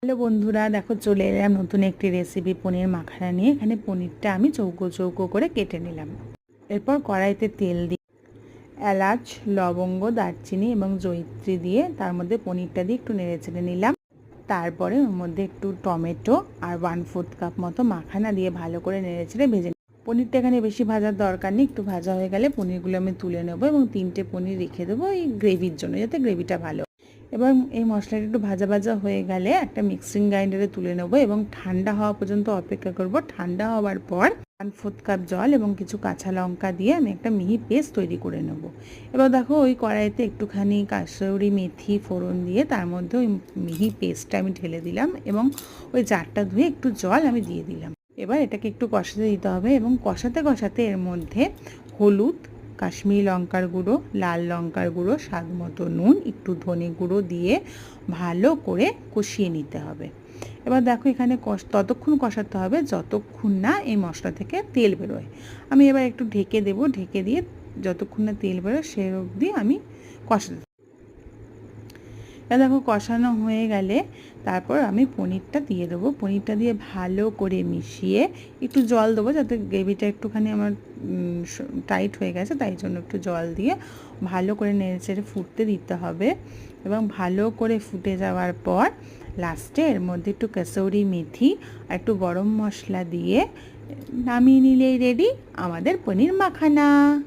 Hello বন্ধুরা, দেখো চলে এলাম নতুন একটি রেসিপি পনির মাখানা নিয়ে। এখানে পনিরটা আমি চৌকো চৌকো করে কেটে নিলাম। এরপর কড়াইতে তেল দিয়ে এলাচ, লবঙ্গ, দারচিনি এবং জয়িত্রী দিয়ে তার মধ্যে পনিরটা দিয়ে একটু নেড়ে চেড়ে নিলাম। তারপরে ওর মধ্যে একটু টমেটো আর 1/4 কাপ মতো মাখানা দিয়ে ভালো করে নেড়ে চেড়ে ভেজে নিই। পনিরটা এখানে বেশি ভাজার দরকার নেই, একটু ভাজা হয়ে গেলে পনিরগুলো আমি তুলে নেবো এবং 3টে পনির রেখে দেবো এই গ্রেভির জন্য, যাতে গ্রেভিটা ভালো। এবার এই মশলাটা একটু ভাজা ভাজা হয়ে গেলে একটা মিক্সিং গ্রাইন্ডারে তুলে নেব এবং ঠান্ডা হওয়া পর্যন্ত অপেক্ষা করব। ঠান্ডা হওয়ার পর 1/4 কাপ জল এবং কিছু কাঁচা লঙ্কা দিয়ে আমি একটা মিহি পেস্ট তৈরি করে নেব। এবার দেখো ওই কড়াইতে একটুখানি কাসুরি মেথি ফোড়ন দিয়ে তার মধ্যে ওই মিহি পেস্টটা আমি ঢেলে দিলাম এবং ওই জারটা ধুয়ে একটু জল আমি দিয়ে দিলাম। এবার এটাকে একটু কষাতে দিতে হবে এবং কষাতে কষাতে এর মধ্যে হলুদ, কাশ্মীরি লঙ্কার গুঁড়ো, লাল লঙ্কার গুঁড়ো, স্বাদ মতো নুন, একটু ধনে গুঁড়ো দিয়ে ভালো করে কষিয়ে নিতে হবে। এবার দেখো এখানে ততক্ষণ কষাতে হবে যতক্ষণ না এই মশলা থেকে তেল বেরোয়। আমি এবার একটু ঢেকে দেব, ঢেকে দিয়ে যতক্ষণ না তেল বেরোয় সে অবধি আমি কষাতে। দেখো কষানো হয়ে গেলে তারপর আমি পনিরটা দিয়ে দেবো। পনিরটা দিয়ে ভালো করে মিশিয়ে একটু জল দেবো, যাতে গ্রেভিটা একটুখানি আমার টাইট হয়ে গেছে, তাই জন্য একটু জল দিয়ে ভালো করে নেড়েচেড়ে ফুটতে দিতে হবে। এবং ভালো করে ফুটে যাওয়ার পর লাস্টে এর মধ্যে একটু কাসুরি মেথি আর একটু গরম মশলা দিয়ে নামিয়ে নিলেই রেডি আমাদের পনির মাখানা।